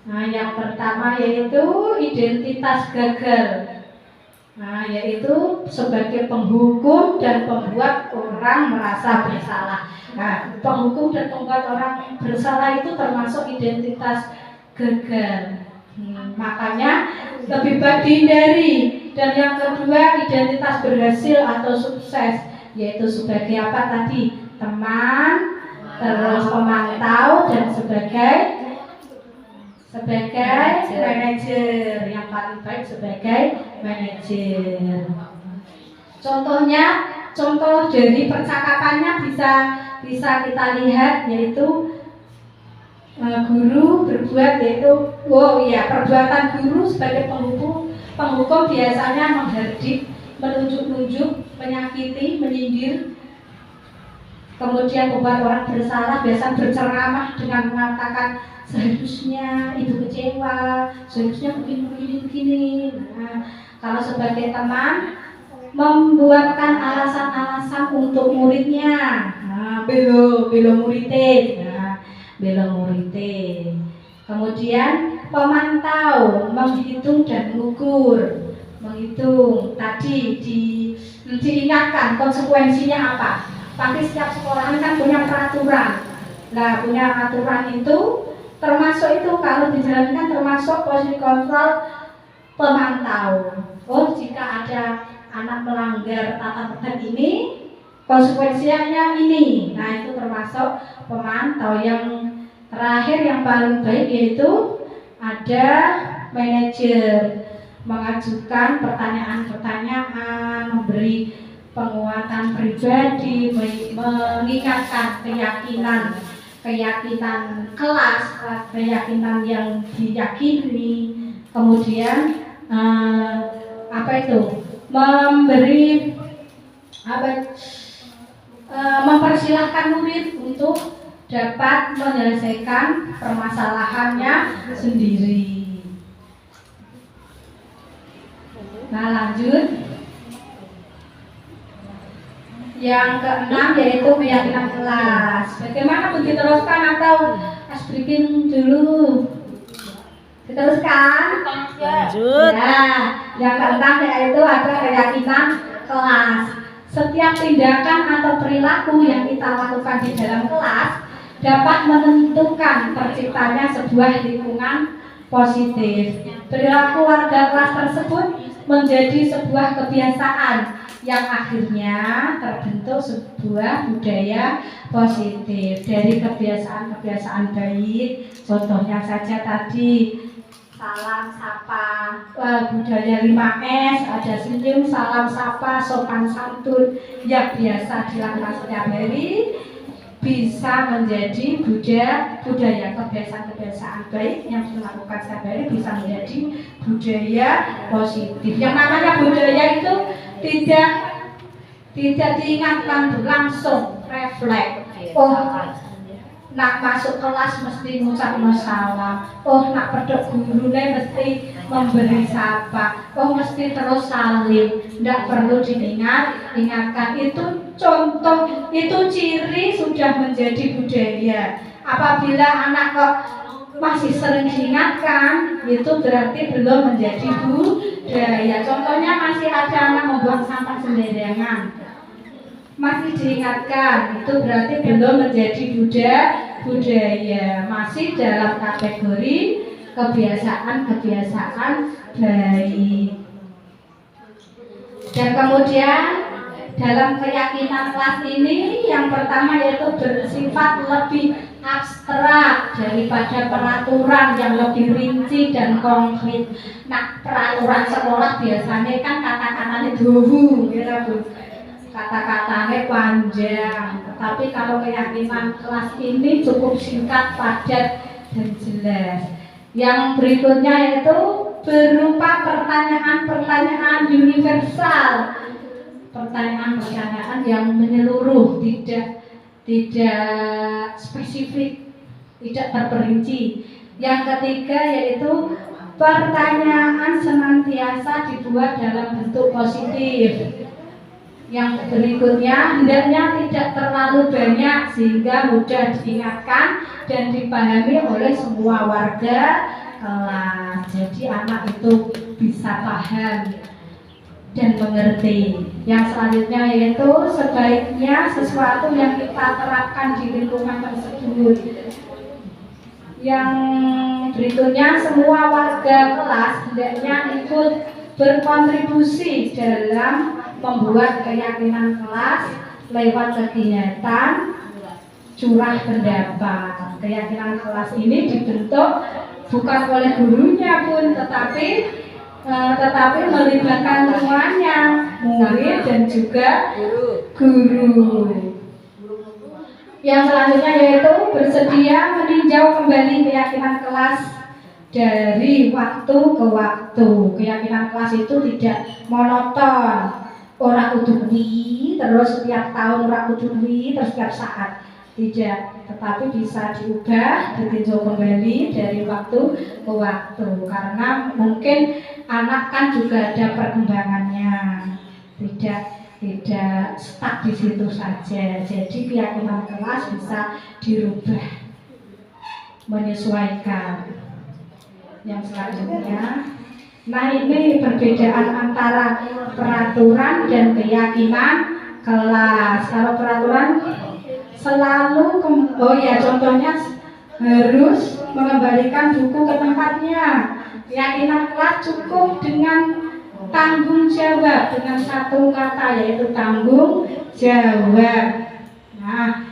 Nah, yang pertama yaitu identitas gagal. Nah, yaitu sebagai penghukum dan pembuat orang merasa bersalah. Nah, penghukum dan pembuat orang bersalah itu termasuk identitas gagal. Makanya lebih baik dihindari. Dan yang kedua, identitas berhasil atau sukses, yaitu sebagai apa tadi? Teman, terus pemantau, dan sebagai manajer. Yang paling baik sebagai manajer. Contoh dari percakapannya bisa kita lihat, yaitu guru berbuat, perbuatan guru sebagai penghukum biasanya menghardik, menunjuk-nunjuk, menyakiti, menyindir. Kemudian membuat orang bersalah biasa berceramah dengan mengatakan seharusnya ibu kecewa, seharusnya begini. Nah, kalau sebagai teman membuatkan alasan-alasan untuk muridnya, belo muridnya. Kemudian pemantau, menghitung dan mengukur. Menghitung tadi diingatkan konsekuensinya apa. Tapi setiap sekolah kan punya peraturan. Nah, punya aturan itu termasuk itu kalau dijalankan termasuk posisi kontrol pemantau. Oh, jika ada anak melanggar tata tertib ini, konsekuensinya ini. Nah, itu termasuk pemantau. Yang terakhir yang paling baik yaitu ada manajer, mengajukan pertanyaan-pertanyaan, memberi penguatan pribadi, mengingatkan keyakinan kelas, keyakinan yang diyakini. Kemudian mempersilahkan murid untuk dapat menyelesaikan permasalahannya sendiri. Nah, lanjut. Yang keenam yaitu keyakinan kelas. Bagaimana Bu diteruskan atau as briefing dulu? Diteruskan? Lanjut. Ya, yang keenam yaitu ada keyakinan kelas. Setiap tindakan atau perilaku yang kita lakukan di dalam kelas dapat menentukan terciptanya sebuah lingkungan positif. Perilaku warga kelas tersebut menjadi sebuah kebiasaan yang akhirnya terbentuk sebuah budaya positif. Dari kebiasaan baik, contohnya saja tadi salam sapa, budaya 5S, ada senyum, salam sapa, sopan santun yang biasa dilakukan setiap hari. bisa menjadi budaya kebiasaan-kebiasaan baik yang dilakukan sehari-hari bisa menjadi budaya positif. Yang namanya budaya itu tidak diingatkan langsung, refleks. Oh, nak masuk kelas mesti ngucap salam. Oh, nak pedok gurune mesti memberi sapa. Oh, mesti terus salim. Tidak perlu ingatkan. Itu contoh, itu ciri sudah menjadi budaya. Apabila anak kok masih sering diingatkan, itu berarti belum menjadi budaya. Contohnya masih ada anak membuang sampah sembarangan, masih diingatkan, itu berarti belum menjadi budaya, masih dalam kategori kebiasaan baik. Dan kemudian dalam keyakinan kelas ini yang pertama yaitu bersifat lebih abstrak daripada peraturan yang lebih rinci dan konkret. Nah, peraturan sekolah biasanya kan kata-katanya dohu, ya Bu. Kata-katanya panjang, tapi kalau keyakinan kelas ini cukup singkat, padat, dan jelas. Yang berikutnya yaitu berupa pertanyaan-pertanyaan universal, pertanyaan-pertanyaan yang menyeluruh, tidak spesifik, tidak terperinci. Yang ketiga yaitu pertanyaan senantiasa dibuat dalam bentuk positif. Yang berikutnya hendaknya tidak terlalu banyak sehingga mudah diingatkan dan dipahami oleh semua warga kelas. Jadi anak itu bisa paham dan mengerti. Yang selanjutnya yaitu sebaiknya sesuatu yang kita terapkan di lingkungan tersebut. Yang berikutnya semua warga kelas hendaknya ikut berkontribusi dalam membuat keyakinan kelas lewat kegiatan curah pendapat. Keyakinan kelas ini dibentuk bukan oleh gurunya pun, tetapi melibatkan semuanya, murid dan juga guru. Yang selanjutnya yaitu bersedia meninjau kembali keyakinan kelas dari waktu ke waktu. Keyakinan kelas itu tidak monoton. Orang kuduwi terus setiap tahun, orang kuduwi terus setiap saat, tidak, tetapi bisa diubah, ditinjau kembali dari waktu ke waktu, karena mungkin anak kan juga ada perkembangannya, tidak stuck di situ saja. Jadi keyakinan kelas bisa dirubah, menyesuaikan. Yang selanjutnya, nah ini perbedaan antara peraturan dan keyakinan kelas. Kalau peraturan selalu, contohnya harus mengembalikan buku ke tempatnya. Keyakinan kelas cukup dengan tanggung jawab, dengan satu kata yaitu tanggung jawab. Nah,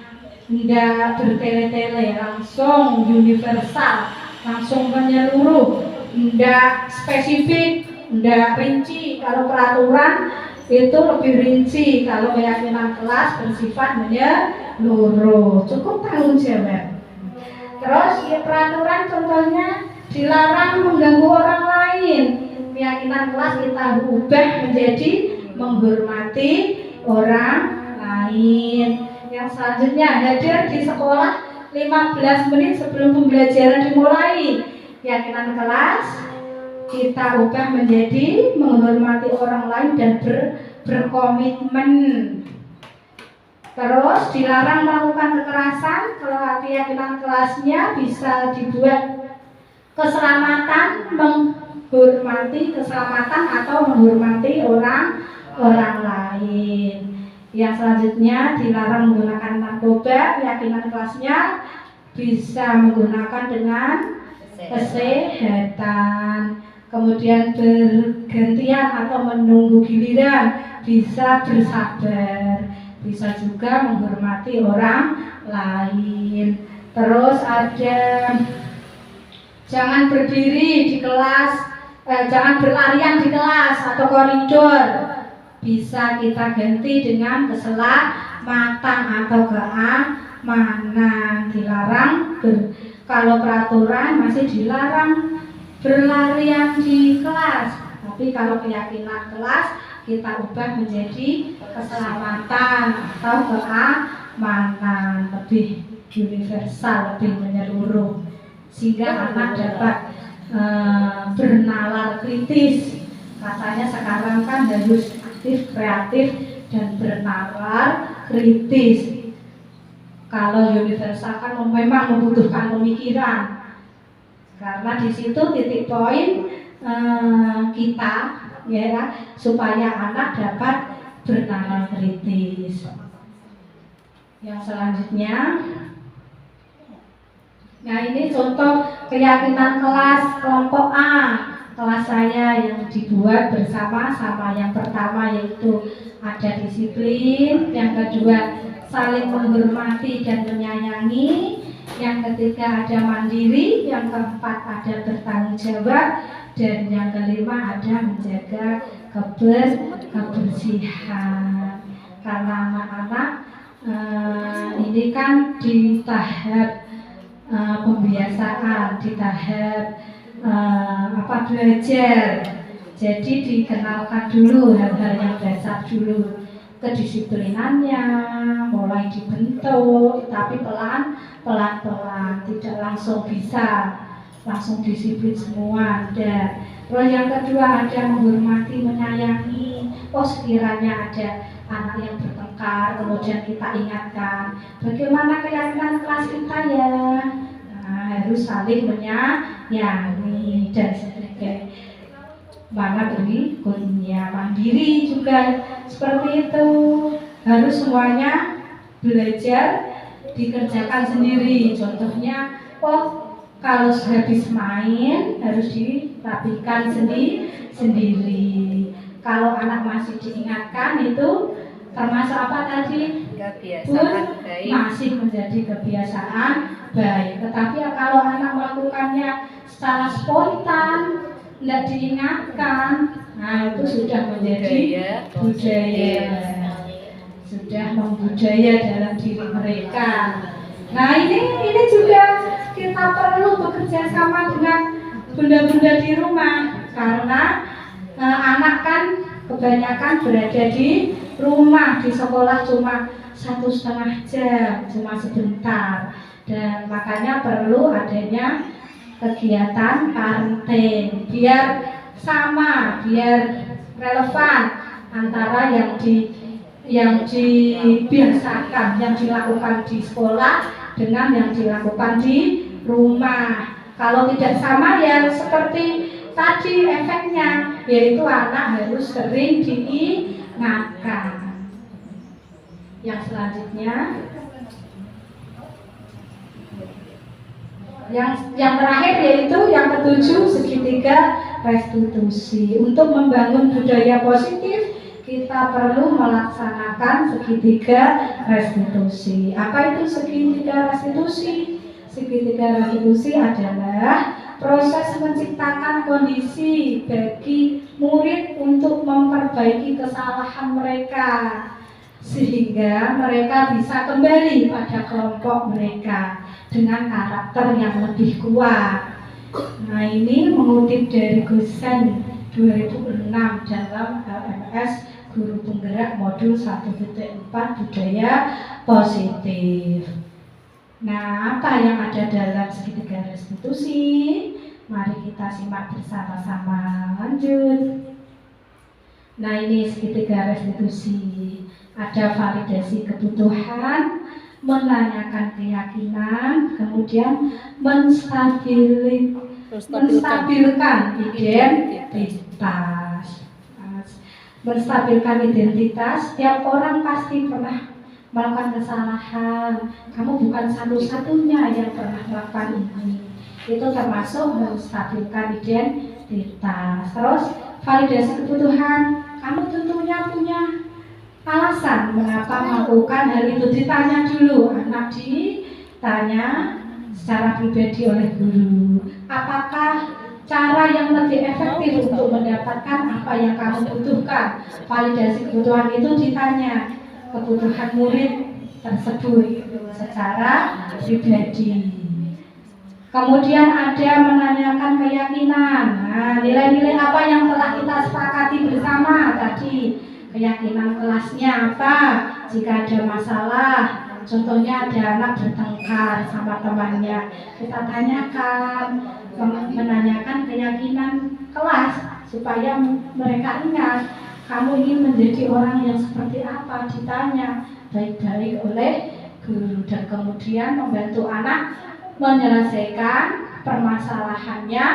tidak bertele-tele, langsung universal, langsung menyeluruh. Tidak spesifik, tidak rinci. Kalau peraturan itu lebih rinci, kalau keyakinan kelas bersifat menyeluruh, cukup tanggung jawab. Terus ya, peraturan contohnya dilarang mengganggu orang lain. Keyakinan kelas kita ubah menjadi menghormati orang lain. Yang selanjutnya, hadir di sekolah 15 menit sebelum pembelajaran dimulai. Keyakinan kelas kita ubah menjadi menghormati orang lain dan berkomitmen. Terus dilarang melakukan kekerasan. Kalau keyakinan kelasnya bisa dibuat keselamatan, menghormati keselamatan atau menghormati orang lain. Yang selanjutnya dilarang menggunakan narkoba. Keyakinan kelasnya bisa menggunakan dengan kesehatan. Kemudian bergantian atau menunggu giliran, bisa bersabar, bisa juga menghormati orang lain. Terus ada jangan berdiri di kelas, jangan berlarian di kelas atau koridor, bisa kita ganti dengan keselamatan atau keamanan. mana dilarang kalau peraturan masih dilarang berlarian di kelas, tapi kalau keyakinan kelas kita ubah menjadi keselamatan atau keamanan, lebih universal, lebih menyeluruh, sehingga anak dapat bernalar kritis. Katanya sekarang kan harus aktif, kreatif, dan bernalar kritis. Kalau universal kan memang membutuhkan pemikiran, karena di situ titik poin kita, ya, supaya anak dapat bernalar kritis. Yang selanjutnya, nah ini contoh keyakinan kelas kelompok A, kelas saya yang dibuat bersama-sama. Yang pertama yaitu ada disiplin, yang kedua saling menghormati dan menyayangi, yang ketiga ada mandiri, yang keempat ada bertanggung jawab, dan yang kelima ada menjaga kebersihan. Karena anak-anak ini kan di tahap pembiasaan, di tahap belajar, jadi dikenalkan dulu hal-hal yang dasar dulu, kedisiplinannya mulai dibentuk, tapi pelan-pelan, tidak langsung bisa langsung disiplin semua ada. Terus yang kedua ada menghormati, menyayangi. Sekiranya ada anak yang bertengkar, kemudian kita ingatkan bagaimana keyakinan kelas kita ya, harus saling menyayangi dan sebagainya. Mana berikutnya mandiri juga seperti itu, harus semuanya belajar dikerjakan sendiri. Contohnya, kalau habis main harus dirapikan sendiri. Kalau anak masih diingatkan itu termasuk apa tadi? Kebiasaan baik. Masih menjadi kebiasaan baik. Tetapi kalau anak melakukannya secara spontan, tidak diingatkan, nah itu sudah menjadi budaya, sudah membudaya dalam diri mereka. Nah ini juga kita perlu bekerja sama dengan bunda-bunda di rumah, karena anak kan kebanyakan berada di rumah, di sekolah cuma 1,5 jam, cuma sebentar, dan makanya perlu adanya kegiatan parenting biar sama, biar relevan antara yang dibiasakan, yang dilakukan di sekolah dengan yang dilakukan di rumah. Kalau tidak sama ya seperti tadi efeknya, yaitu anak harus sering diingatkan. Yang selanjutnya, yang terakhir yaitu yang ketujuh, segitiga restitusi. Untuk membangun budaya positif, kita perlu melaksanakan segitiga restitusi. Apa itu segitiga restitusi? Segitiga restitusi adalah proses menciptakan kondisi bagi murid untuk memperbaiki kesalahan mereka, sehingga mereka bisa kembali pada kelompok mereka dengan karakter yang lebih kuat. Nah ini mengutip dari Gusen 2006 dalam LMS Guru Penggerak Modul 1.4 Budaya Positif. Nah apa yang ada dalam segitiga restitusi? Mari kita simak bersama-sama. Lanjut. Nah ini segitiga restitusi. Ada validasi kebutuhan, menanyakan keyakinan, kemudian menstabilkan identitas. Menstabilkan identitas, setiap orang pasti pernah melakukan kesalahan. Kamu bukan satu-satunya yang pernah melakukan ini. Itu termasuk menstabilkan identitas. Terus validasi kebutuhan, kamu tentunya punya alasan mengapa melakukan hal itu. Ditanya dulu, anak ditanya secara pribadi oleh guru, apakah cara yang lebih efektif untuk mendapatkan apa yang kamu butuhkan. Validasi kebutuhan itu ditanya kebutuhan murid tersebut secara pribadi. Kemudian ada menanyakan keyakinan. Nah, nilai-nilai apa yang telah kita sepakati bersama tadi? Keyakinan kelasnya apa? Jika ada masalah, contohnya ada anak bertengkar sama temannya, kita tanyakan, menanyakan keyakinan kelas supaya mereka ingat kamu ingin menjadi orang yang seperti apa, ditanya baik-baik oleh guru, dan kemudian membantu anak menyelesaikan permasalahannya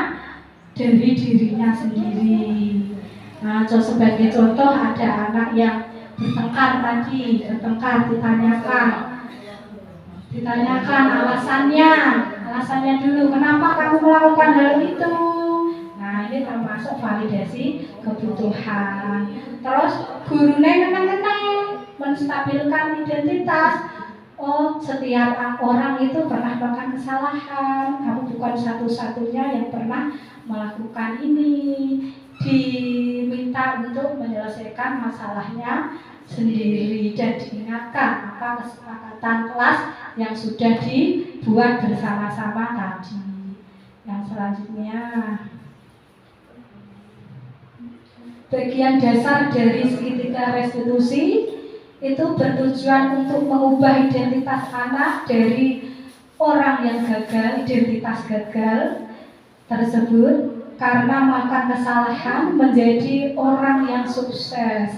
dari dirinya sendiri. Nah, sebagai contoh ada anak yang bertengkar tadi, ditanyakan alasannya dulu, kenapa kamu melakukan hal itu. Nah, ini termasuk validasi kebutuhan. Terus gurunya nenang-nenang menstabilkan identitas. Oh, setiap orang itu pernah melakukan kesalahan. Kamu bukan satu-satunya yang pernah melakukan ini. Diminta untuk menyelesaikan masalahnya sendiri dan diingatkan apa kesepakatan kelas yang sudah dibuat bersama-sama tadi. Yang selanjutnya, bagian dasar dari segitiga restitusi itu bertujuan untuk mengubah identitas anak dari orang yang gagal, identitas gagal tersebut karena melakukan kesalahan menjadi orang yang sukses.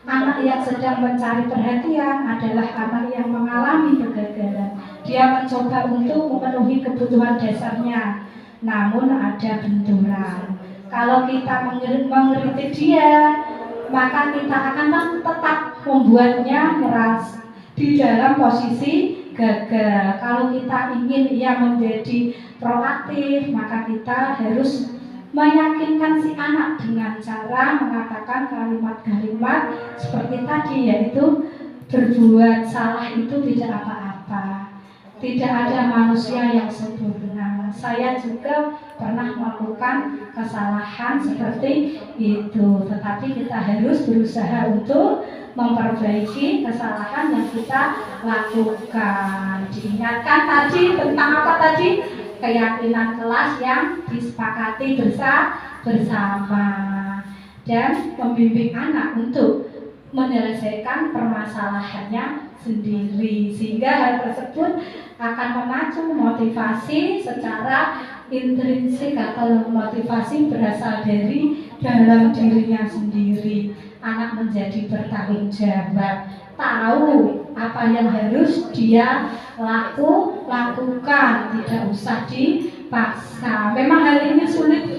Anak yang sedang mencari perhatian adalah anak yang mengalami kegagalan. Dia mencoba untuk memenuhi kebutuhan dasarnya, namun ada benturan. Kalau kita mengkritik dia, maka kita akan tetap membuatnya merasa di dalam posisi gagal. Kalau kita ingin ia menjadi proaktif, maka kita harus meyakinkan si anak dengan cara mengatakan kalimat-kalimat seperti tadi, yaitu berbuat salah itu tidak apa-apa. Tidak ada manusia yang sempurna. Saya juga pernah melakukan kesalahan seperti itu, tetapi kita harus berusaha untuk memperbaiki kesalahan yang kita lakukan. Diingatkan tadi tentang apa tadi? Keyakinan kelas yang disepakati bersama, dan membimbing anak untuk menyelesaikan permasalahannya sendiri, sehingga hal tersebut akan memacu motivasi secara intrinsik atau motivasi berasal dari dalam dirinya sendiri. Anak menjadi bertanggung jawab, tahu apa yang harus dia lakukan, tidak usah dipaksa. Memang hal ini sulit,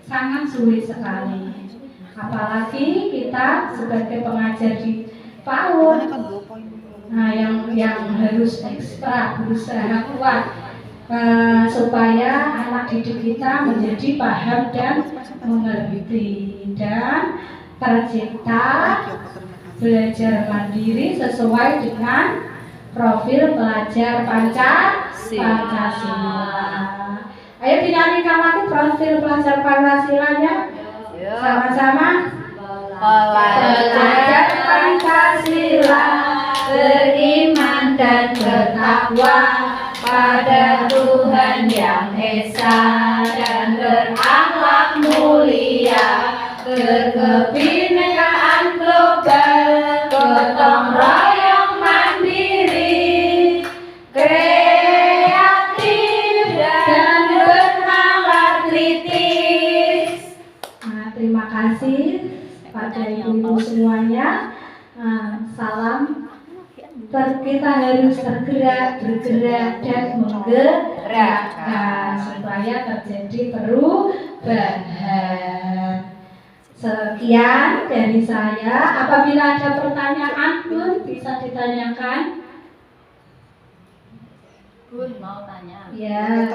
sangat sulit sekali. Apalagi kita sebagai pengajar di PAUD, nah yang harus ekstra berusaha kuat supaya anak didik kita menjadi paham dan mengerti dan tercipta belajar mandiri sesuai dengan profil pelajar Pancasila. Ayo dinyanyikan lagi profil pelajar Pancasilanya. Sama-sama. Pelajar Pancasila beriman dan bertakwa pada Tuhan Yang Esa dan berakhlak mulia, berkebinekaan global, gotong royong mandiri, kreatif dan bernalar kritis. Terima kasih pada ibu-ibu semuanya. Salam. Kita harus bergerak dan menggerakkan supaya terjadi perubahan. Sekian dari saya. Apabila ada pertanyaan pun bisa ditanyakan. Gun mau tanya. Ya.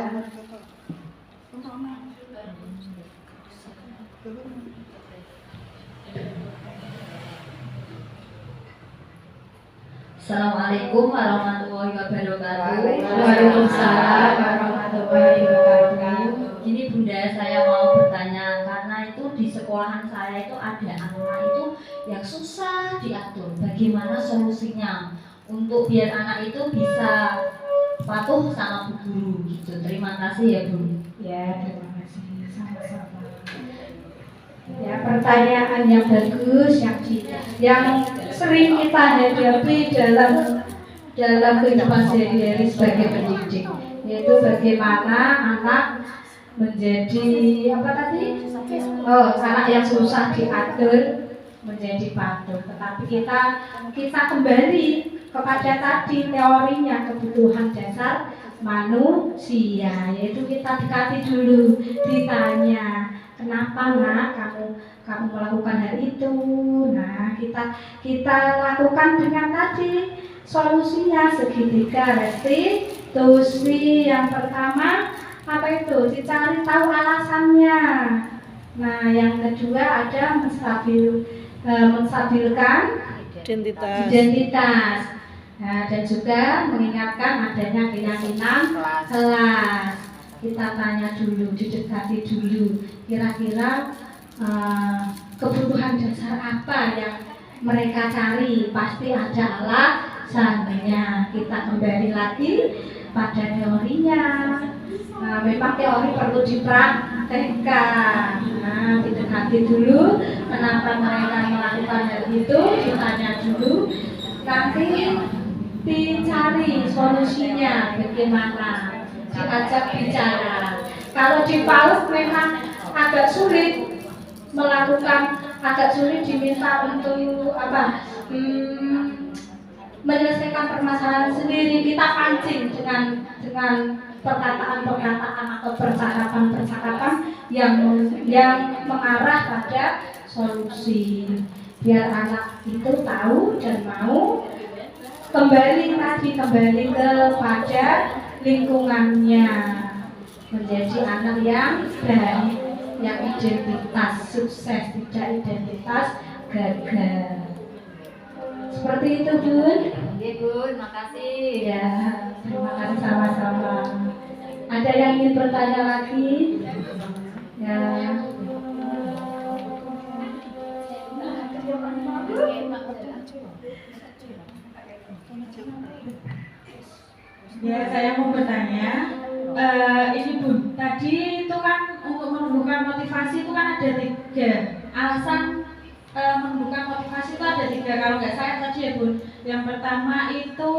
Assalamualaikum warahmatullahi wabarakatuh. Waalaikumsalam warahmatullahi wabarakatuh. Gini Bunda, saya mau bertanya karena itu di sekolahan saya itu ada anak itu yang susah diatur. Bagaimana solusinya untuk biar anak itu bisa patuh sama bu guru gitu. Terima kasih ya Bu. Ya, terima kasih. Sama-sama. Ya, pertanyaan yang bagus yang sering kita hadapi dalam kehidupan sehari-hari sebagai pendidik, yaitu bagaimana anak menjadi apa tadi? Anak yang susah diatur menjadi patuh. Tetapi kita kembali kepada tadi teorinya kebutuhan dasar manusia, yaitu kita dekati dulu, ditanya kenapa nak kamu melakukan hal itu. Nah, kita lakukan dengan tadi solusinya segitiga restitusi. Yang pertama apa itu? Dicari tahu alasannya. Nah, yang kedua ada menstabilkan identitas. Nah, dan juga mengingatkan adanya keyakinan kelas. Kita tanya dulu, didekati dulu, kira-kira kebutuhan dasar apa yang mereka cari, pasti ada alasannya. Kita kembali lagi pada teorinya. Nah, memang teori perlu dipraktekkan. Nah, didekati dulu kenapa mereka melakukan hal itu, ditanya dulu, nanti dicari solusinya bagaimana, diajak bicara. Kalau di PAUD memang agak sulit diminta untuk menyelesaikan permasalahan sendiri. Kita pancing dengan perkataan-perkataan atau percakapan-percakapan yang mengarah pada solusi, biar anak itu tahu dan mau kembali kepada lingkungannya, menjadi anak yang baik, yang identitas sukses, tidak identitas gagal. Seperti itu, Bun. Oke Bun, makasih. Ya, terima kasih sama-sama. Ada yang ingin bertanya lagi? Ya. Ya, saya mau bertanya. Ini Bun, tadi itu kan untuk menumbuhkan motivasi itu kan ada 3 alasan. Menumbuhkan motivasi itu ada 3 kalau nggak salah tadi ya Bun. Yang pertama itu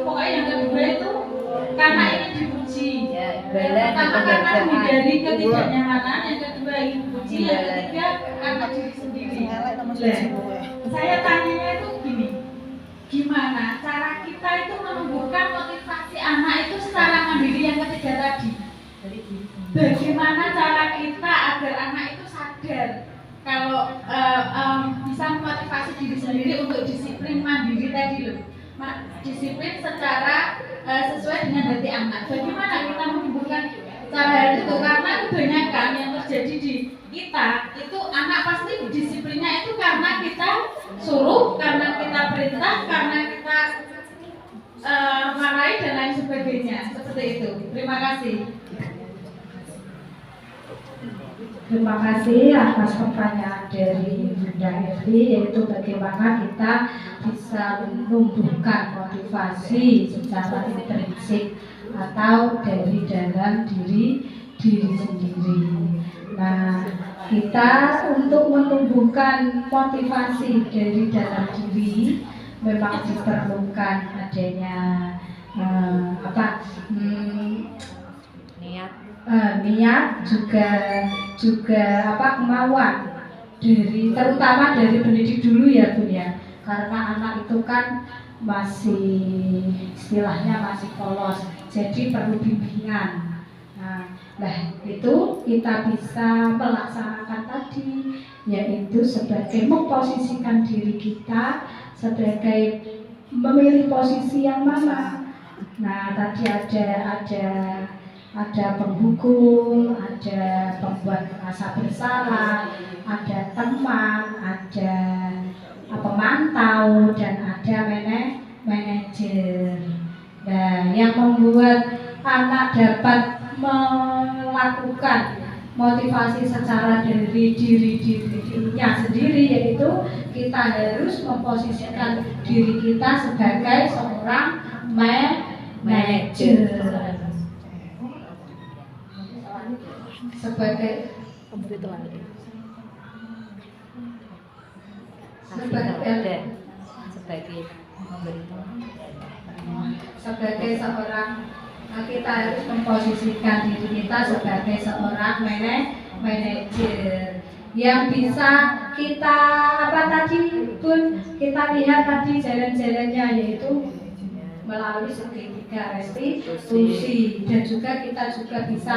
pokoknya yang kedua itu karena ingin dipuji. Yang pertama karena menghindari ketidaknyamanan, yang kedua ingin dipuji, yang ketiga karena diri sendiri. Saya tanyanya itu gini, gimana cara kita itu menumbuhkan motivasi anak itu secara mandiri yang ketiga tadi? Bagaimana cara kita agar anak itu sadar kalau bisa memotivasi diri sendiri untuk disiplin mandiri tadi loh, disiplin secara sesuai dengan hati anak. Bagaimana kita menumbuhkan cara itu? Karena kebanyakan yang terjadi di kita itu anak pasti disiplinnya itu karena kita suruh, karena kita perintah, karena kita marahi dan lain sebagainya, seperti itu. Terima kasih. Terima kasih atas pertanyaan dari Bunda Erli, yaitu bagaimana kita bisa menumbuhkan motivasi secara intrinsik atau dari dalam diri sendiri. Nah, kita untuk menumbuhkan motivasi dari dalam diri memang diperlukan adanya niat juga kemauan terutama dari pendidik dulu ya Bun ya, karena anak itu kan masih istilahnya masih polos, jadi perlu bimbingan. Nah itu kita bisa melaksanakan tadi, yaitu sebagai memposisikan diri kita sebagai memilih posisi yang mana. Nah tadi ada penghukum, ada pembuat merasa bersalah, ada teman, ada pemantau, dan ada manajer. Nah, yang membuat anak dapat motivasi secara dari dirinya sendiri, yaitu kita harus memposisikan diri kita sebagai seorang manajer, sebagai sebagai seorang, kita harus memposisikan diri kita sebagai seorang manajer yang bisa kita kita lihat tadi jalan-jalannya, yaitu melalui segitiga restitusi, dan juga kita juga bisa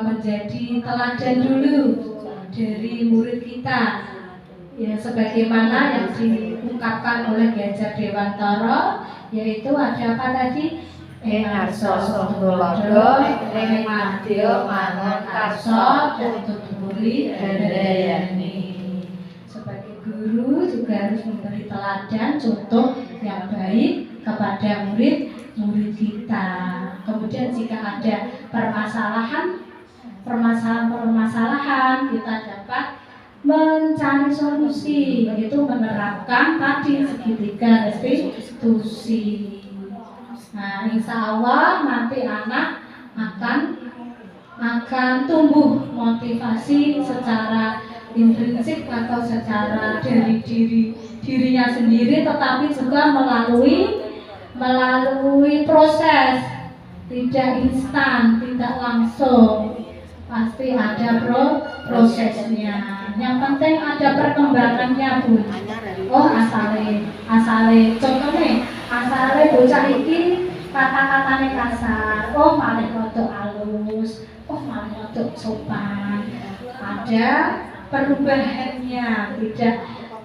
menjadi teladan dulu dari murid kita, ya sebagaimana yang diungkapkan oleh Ki Hajar Dewantara, yaitu ada apa tadi? Arso Songolodo, Madya Mangun Karso, Tuturi Handayani. Sebagai guru juga harus memberi teladan, contoh yang baik kepada murid kita. Kemudian jika ada permasalahan, kita dapat mencari solusi, yaitu menerapkan tadi segitiga restitusi. Nah, insya Allah nanti anak akan tumbuh motivasi secara intrinsik atau secara dari dirinya sendiri, tetapi juga melalui proses, tidak instan, tidak langsung, pasti ada prosesnya. Yang penting ada perkembangannya, Bu. Oh, asale contohnya asale bocah iki kata-katane kasar, oh malah rodok halus, oh malah rodok sopan. Ada perubahannya,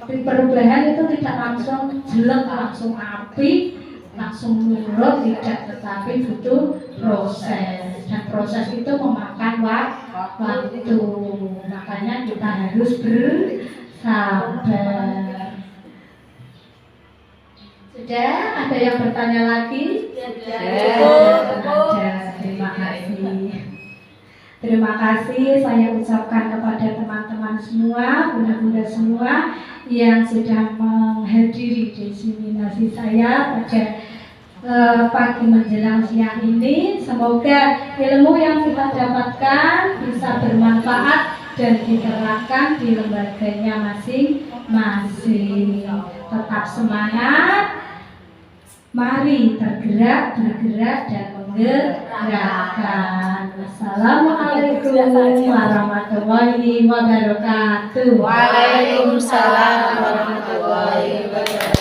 perubahan itu tidak langsung jelek, langsung api, langsung nurut, tidak, tetapi butuh proses, dan proses itu memakan waktu. Makanya kita harus bersabar. Sudah, ada yang bertanya lagi? Cukup. Ada. Terima kasih saya ucapkan kepada teman-teman semua, bunda-bunda semua yang sudah menghadiri diseminasi saya pada pagi menjelang siang ini. Semoga ilmu yang kita dapatkan bisa bermanfaat dan diterapkan di lembaganya masing-masing. Tetap semangat, mari bergerak dan menggerakkan. Wassalamualaikum warahmatullahi wabarakatuh. Waalaikumsalam warahmatullahi wabarakatuh.